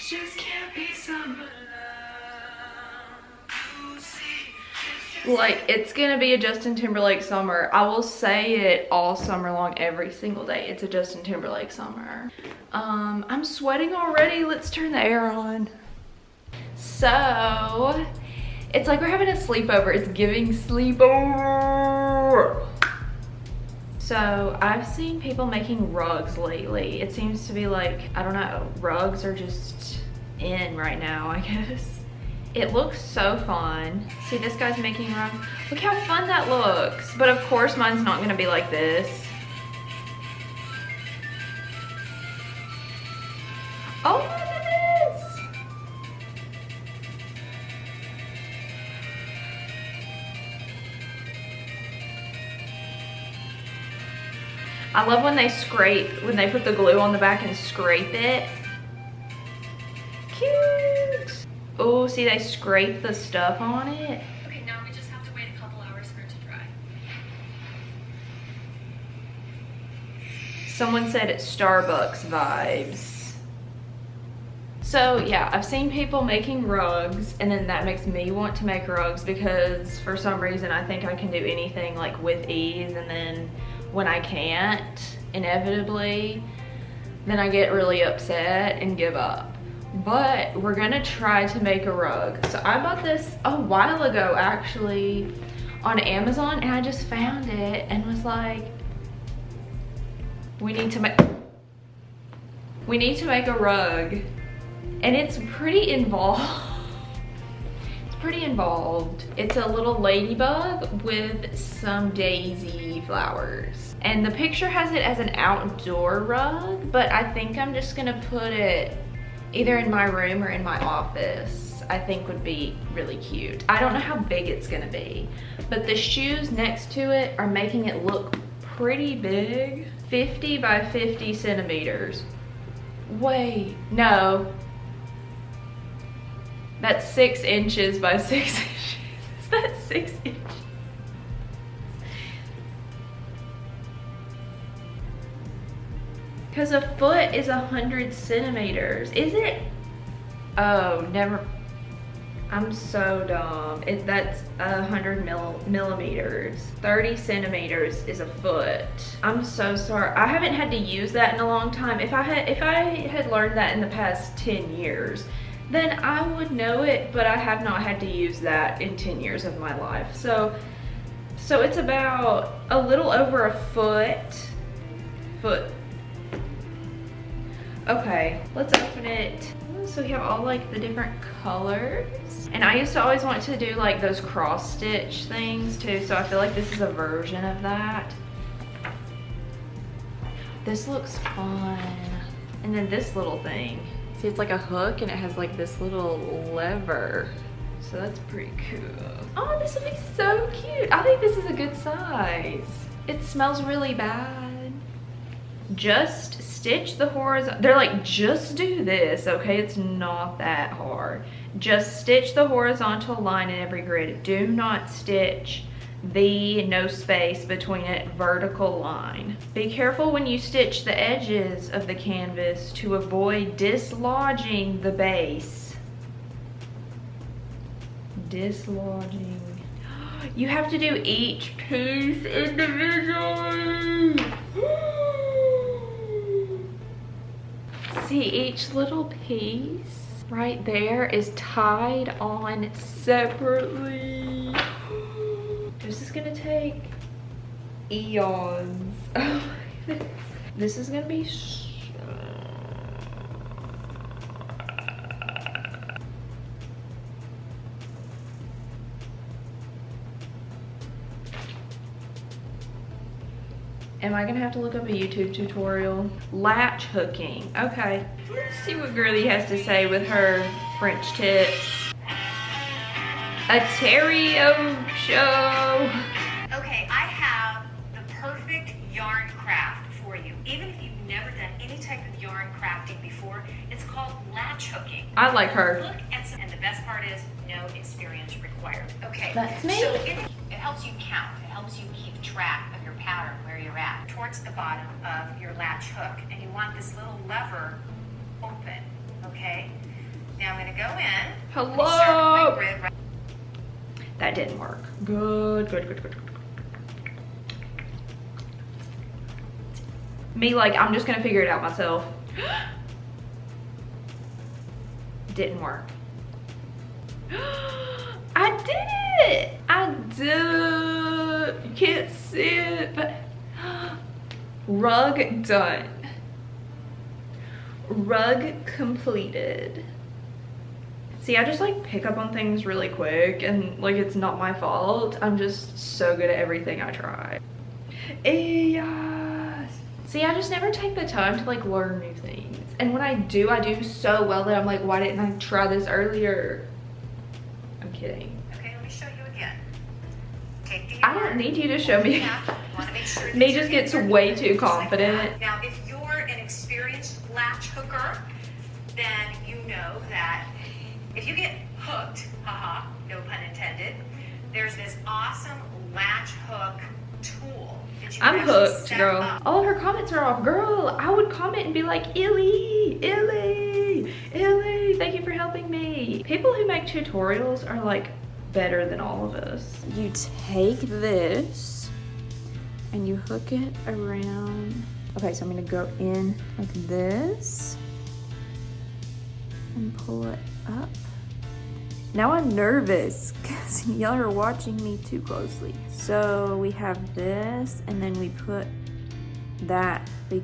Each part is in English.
just can't be summer love. Like, it's gonna be a Justin Timberlake summer. I will say it all summer long, every single day. It's a Justin Timberlake summer. I'm sweating already. Let's turn the air on. So, it's like we're having a sleepover. It's giving sleepover. So, I've seen people making rugs lately. It seems to be like, I don't know, rugs are just in right now, I guess. It looks so fun. See, this guy's making rugs. Look how fun that looks. But of course, mine's not gonna be like this. Oh my goodness! I love when they put the glue on the back and scrape it. Cute! Oh, see, they scrape the stuff on it. Okay, now we just have to wait a couple hours for it to dry. Someone said it's Starbucks vibes. So yeah, I've seen people making rugs, and then that makes me want to make rugs because for some reason I think I can do anything like with ease, and then when I can't, inevitably, then I get really upset and give up. But we're gonna try to make a rug. So I bought this a while ago actually on Amazon, and I just found it and was like, we need to make a rug. And it's pretty involved. It's pretty involved. It's a little ladybug with some daisy flowers. And the picture has it as an outdoor rug, but I think I'm just gonna put it either in my room or in my office. I think would be really cute. I don't know how big it's gonna be, but the shoes next to it are making it look pretty big. 50 by 50 centimeters. Wait, no. That's 6 inches by 6 inches. Is that 6 inches? Because a foot is 100 centimeters. Is it? Oh, never. I'm so dumb. That's 100 millimeters. 30 centimeters is a foot. I'm so sorry. I haven't had to use that in a long time. If I had learned that in the past 10 years, then I would know it, but I have not had to use that in 10 years of my life. So it's about a little over a foot. Okay, let's open it. So we have all like the different colors. And I used to always want to do like those cross stitch things too, so I feel like this is a version of that. This looks fun. And then this little thing. See, it's like a hook and it has like this little lever. So that's pretty cool. Oh, this would be so cute. I think this is a good size. It smells really bad. Just stitch the horizontal. They're like, just do this, okay? It's not that hard. Just stitch the horizontal line in every grid. Do not stitch the no space between it vertical line. Be careful when you stitch the edges of the canvas to avoid dislodging the base. Dislodging. You have to do each piece individually. See, each little piece right there is tied on separately. This is gonna take eons. Oh my goodness. This is gonna be Am I gonna have to look up a YouTube tutorial? Latch hooking. Okay. Let's see what Girly has to say with her French tips. A Terrio show. Okay, I have the perfect yarn craft for you. Even if you've never done any type of yarn crafting before, it's called latch hooking. I like her. Look at some, and the best part is no experience required. Okay, That's me. So it helps you count. It helps you keep track of your pattern where you're at. Towards the bottom of your latch hook, and you want this little lever open, okay? go in. Hello. Grid, right? That didn't work. Good. Me, like, I'm just gonna figure it out myself. Didn't work. I did it! I did. You can't see it, but rug done. Rug completed. See, I just like pick up on things really quick and like it's not my fault. I'm just so good at everything I try. Yes. See, I just never take the time to like learn new things. And when I do so well that I'm like, why didn't I try this earlier? I'm kidding. Okay, let me show you again. Take the I don't need you to show me. Sure Me just gets way too confident. Now, if you're an experienced latch hooker, then you know that if you get hooked, haha, no pun intended, there's this awesome latch hook tool that you can I'm actually hooked, set girl. up. All of her comments are off. Girl, I would comment and be like, Illy, thank you for helping me. People who make tutorials are like better than all of us. You take this and you hook it around. Okay, so I'm gonna go in like this and pull it up. Now I'm nervous because y'all are watching me too closely. So we have this and then we put that big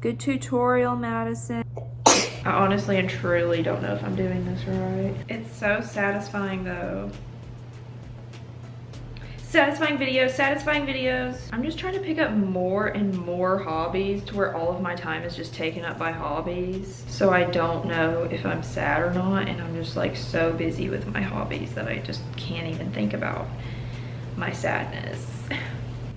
good tutorial, Madison. I honestly and truly don't know if I'm doing this right. It's so satisfying though. Satisfying videos. I'm just trying to pick up more and more hobbies to where all of my time is just taken up by hobbies. So I don't know if I'm sad or not, and I'm just like so busy with my hobbies that I just can't even think about my sadness.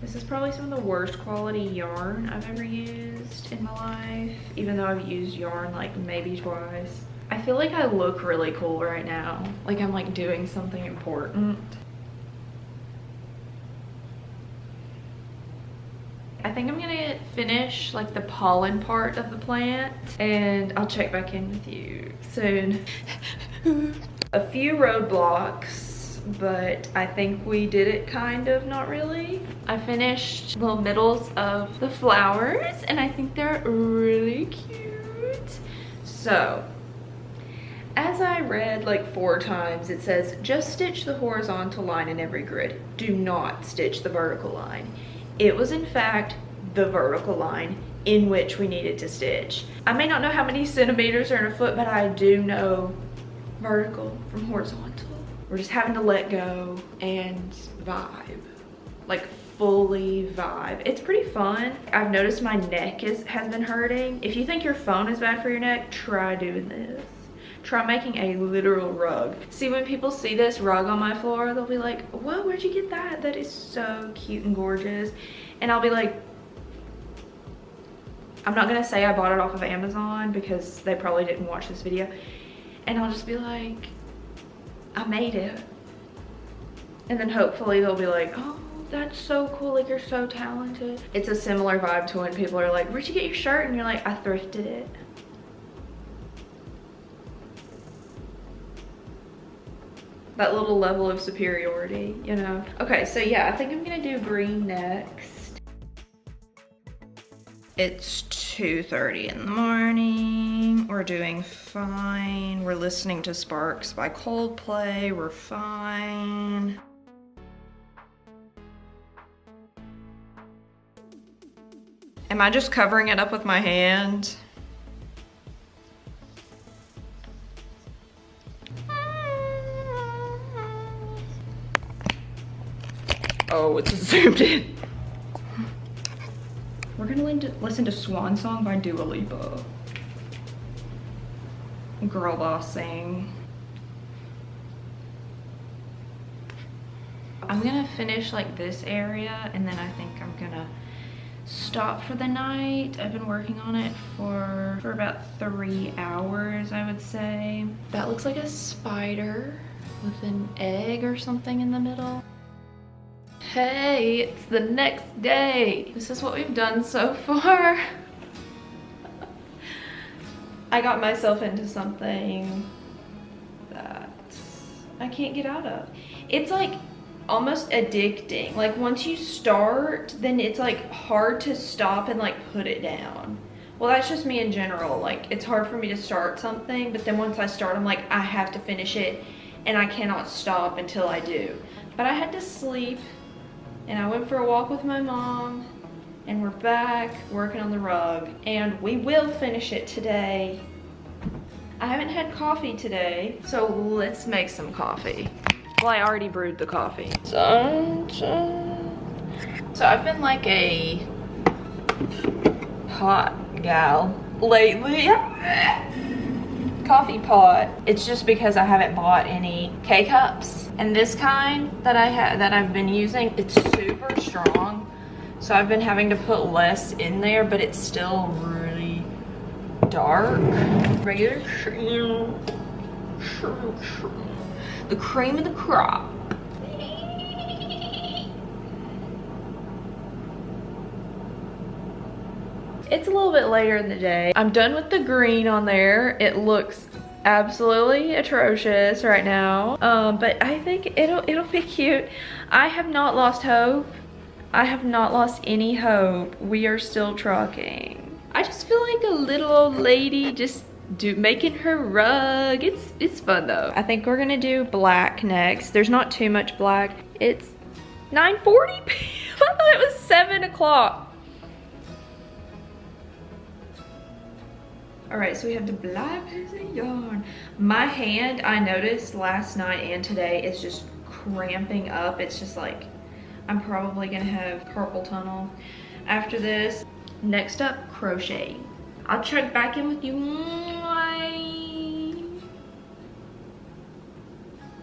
This is probably some of the worst quality yarn I've ever used in my life, even though I've used yarn like maybe twice. I feel like I look really cool right now. Like I'm like doing something important. I think I'm gonna finish like the pollen part of the plant and I'll check back in with you soon. A few roadblocks, but I think we did it kind of, not really. I finished the middles of the flowers and I think they're really cute. So, as I read like 4 times, it says, just stitch the horizontal line in every grid. Do not stitch the vertical line. It was in fact the vertical line in which we needed to stitch. I may not know how many centimeters are in a foot, but I do know vertical from horizontal. We're just having to let go and vibe, like fully vibe. It's pretty fun. I've noticed my neck has been hurting. If you think your phone is bad for your neck, try doing this. Try making a literal rug. See, when people see this rug on my floor, they'll be like, whoa, where'd you get that? That is so cute and gorgeous. And I'll be like, I'm not gonna say I bought it off of Amazon because they probably didn't watch this video. And I'll just be like, I made it. And then hopefully they'll be like, oh, that's so cool, like you're so talented. It's a similar vibe to when people are like, where'd you get your shirt? And you're like, I thrifted it. That little level of superiority, you know? Okay, so yeah, I think I'm gonna do green next. It's 2:30 in the morning. We're doing fine. We're listening to Sparks by Coldplay. We're fine. Am I just covering it up with my hand? Oh, it's zoomed in. We're gonna listen to Swan Song by Dua Lipa. Girl bossing. I'm gonna finish like this area and then I think I'm gonna stop for the night. I've been working on it for about 3 hours, I would say. That looks like a spider with an egg or something in the middle. Hey, it's the next day. This is what we've done so far. I got myself into something that I can't get out of. It's like almost addicting. Like once you start, then it's like hard to stop and like put it down. Well, that's just me in general. Like it's hard for me to start something, but then once I start, I'm like, I have to finish it and I cannot stop until I do. But I had to sleep and I went for a walk with my mom and we're back working on the rug and we will finish it today. I haven't had coffee today, so let's make some coffee. Well, I already brewed the coffee. So I've been like a pot gal lately. Coffee pot. It's just because I haven't bought any K-cups. And this kind that I've been using, it's super strong. So I've been having to put less in there, but it's still really dark. Regular cream. The cream of the crop. It's a little bit later in the day. I'm done with the green on there. It looks absolutely atrocious right now. But I think it'll be cute. I have not lost hope. I have not lost any hope. We are still trucking. I just feel like a little old lady just making her rug. It's fun though. I think we're gonna do black next. There's not too much black. It's 9:40 p.m. I thought it was 7 o'clock. All right, so we have the black piece of yarn. My hand, I noticed last night and today, is just cramping up. It's just like, I'm probably gonna have carpal tunnel after this. Next up, crochet. I'll check back in with you.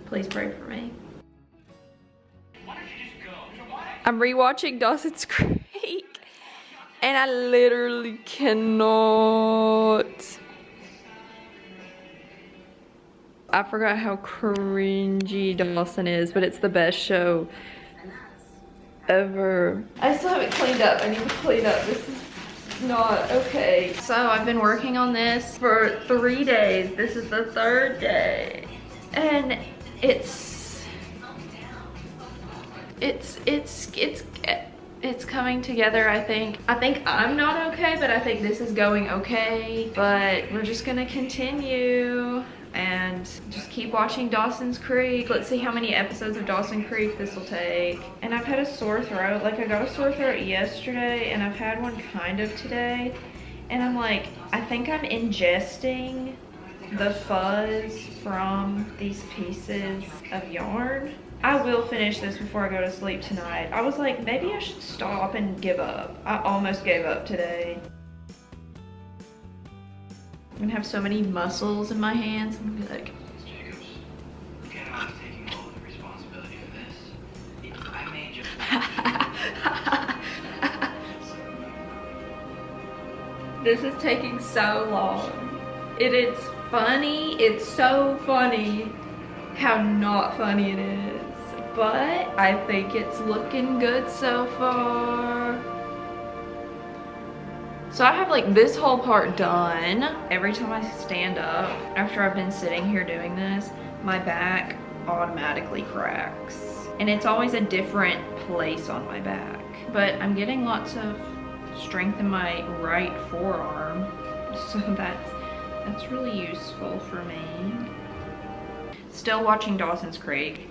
Please pray for me. I'm rewatching Dawson's Creek and I literally cannot. I forgot how cringy Dawson is, but it's the best show ever. I still haven't cleaned up. I need to clean up. This is not okay. So I've been working on this for 3 days. This is the 3rd day. And it's coming together, I think. I think I'm not okay, but I think this is going okay. But we're just gonna continue and just keep watching Dawson's Creek. Let's see how many episodes of Dawson Creek this will take. And I've had a sore throat. Like I got a sore throat yesterday and I've had one kind of today. And I'm like, I think I'm ingesting the fuzz from these pieces of yarn. I will finish this before I go to sleep tonight. I was like, maybe I should stop and give up. I almost gave up today. I'm gonna have so many muscles in my hands. I'm gonna be like, I'm taking all the responsibility for this. I may just. This is taking so long. It's funny. It's so funny how not funny it is. But I think it's looking good so far. So I have like this whole part done. Every time I stand up, after I've been sitting here doing this, my back automatically cracks. And it's always a different place on my back. But I'm getting lots of strength in my right forearm. So that's really useful for me. Still watching Dawson's Creek.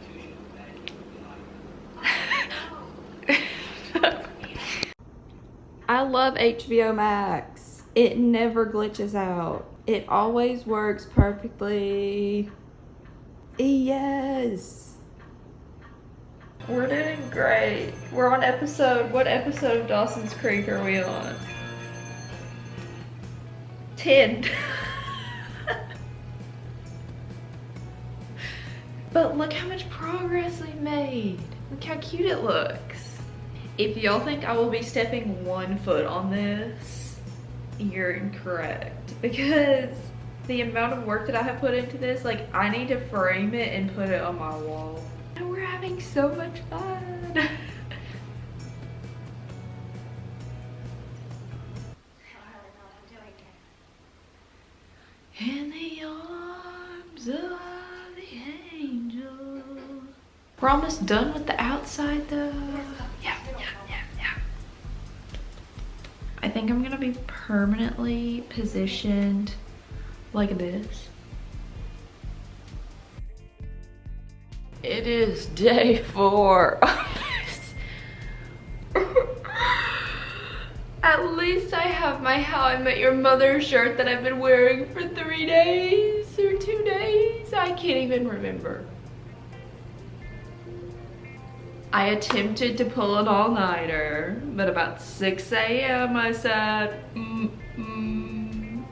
I love HBO Max. It never glitches out. It always works perfectly. Yes. We're doing great. We're on what episode of Dawson's Creek are we on? 10. But look how much progress we've made. Look how cute it looks. If y'all think I will be stepping 1 foot on this, you're incorrect. Because the amount of work that I have put into this, like I need to frame it and put it on my wall. And we're having so much fun. In the arms of the angel. We're almost done with the outside though. Yeah. I think I'm gonna be permanently positioned like this. It is day 4 of this. At least I have my How I Met Your Mother shirt that I've been wearing for 3 days or 2 days. I can't even remember. I attempted to pull an all-nighter, but about 6 a.m. I said,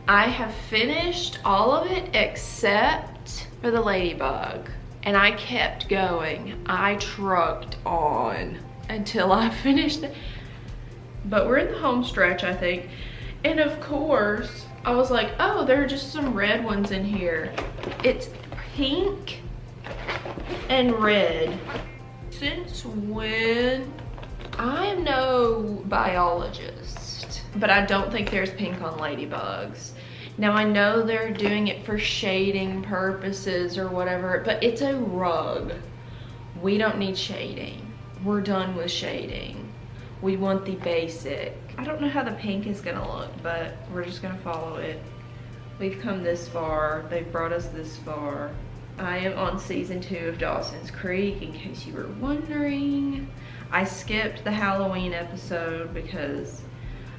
I have finished all of it except for the ladybug. And I kept going. I trucked on until I finished it. But we're in the home stretch, I think. And of course, I was like, oh, there are just some red ones in here. It's pink and red. Since when? I am no biologist, but I don't think there's pink on ladybugs. Now I know they're doing it for shading purposes or whatever, but it's a rug. We don't need shading. We're done with shading. We want the basic. I don't know how the pink is gonna look, but we're just gonna follow it. We've come this far. They've brought us this far. I am on season 2 of Dawson's Creek, in case you were wondering. I skipped the Halloween episode because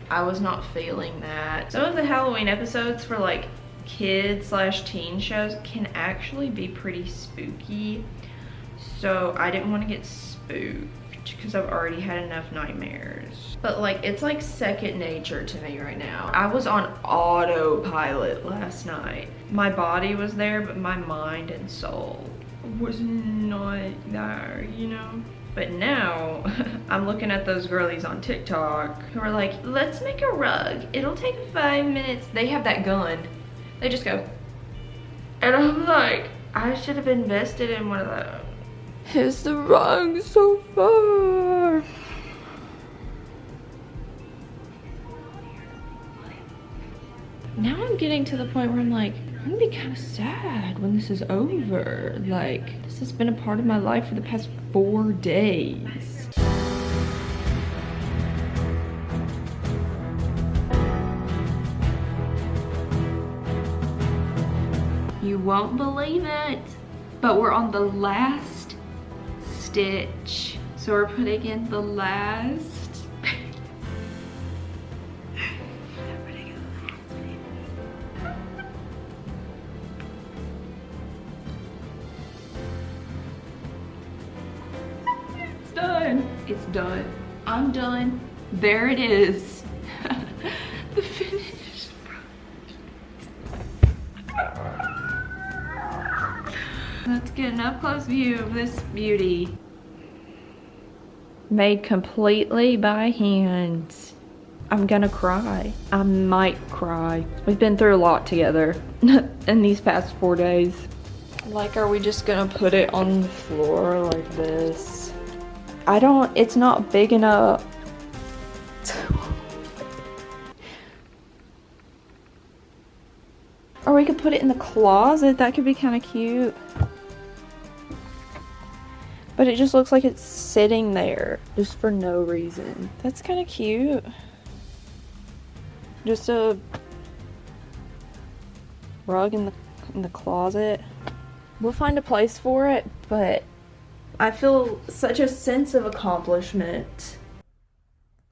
I was not feeling that. Some of the Halloween episodes for like kid/teen shows can actually be pretty spooky. So I didn't want to get spooked because I've already had enough nightmares. But like, it's like second nature to me right now. I was on autopilot last night. My body was there, but my mind and soul was not there, you know? But now, I'm looking at those girlies on TikTok who are like, let's make a rug. It'll take 5 minutes. They have that gun. They just go. And I'm like, I should have invested in one of those. Is the rug so far? Now I'm getting to the point where I'm like, I'm gonna be kind of sad when this is over. Like, this has been a part of my life for the past 4 days. You won't believe it, but we're on the last stitch. So we're putting in the last. It's done. I'm done. There it is. The finished product. Let's get an up close view of this beauty. Made completely by hand. I'm gonna cry. I might cry. We've been through a lot together in these past 4 days. Like, are we just gonna put it on the floor like this? It's not big enough. Or we could put it in the closet. That could be kind of cute. But it just looks like it's sitting there just for no reason. That's kind of cute. Just a rug in the closet. We'll find a place for it, but I feel such a sense of accomplishment.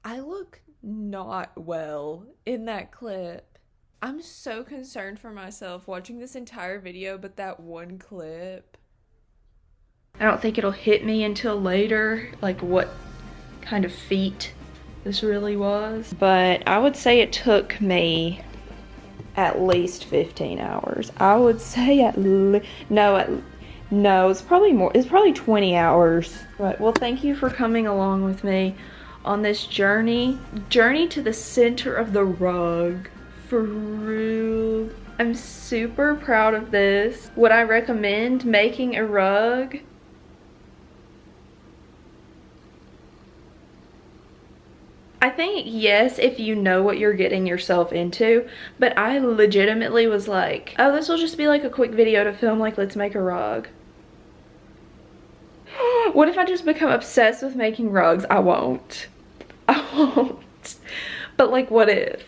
I look not well in that clip. I'm so concerned for myself watching this entire video, but that one clip. I don't think it'll hit me until later, like what kind of feat this really was. But I would say it took me at least 15 hours. I would say no, it's probably more. It's probably 20 hours. Right, well, thank you for coming along with me on this journey to the center of the rug. For real. I'm super proud of this. Would I recommend making a rug? I think yes, if you know what you're getting yourself into, but I legitimately was like, oh, this will just be like a quick video to film, like let's make a rug. What if I just become obsessed with making rugs? I won't. I won't. But like, what if?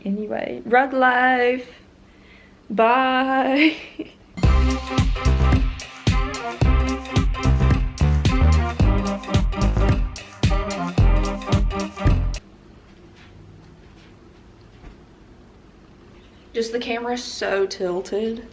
Anyway, rug life. Bye. Just the camera's so tilted.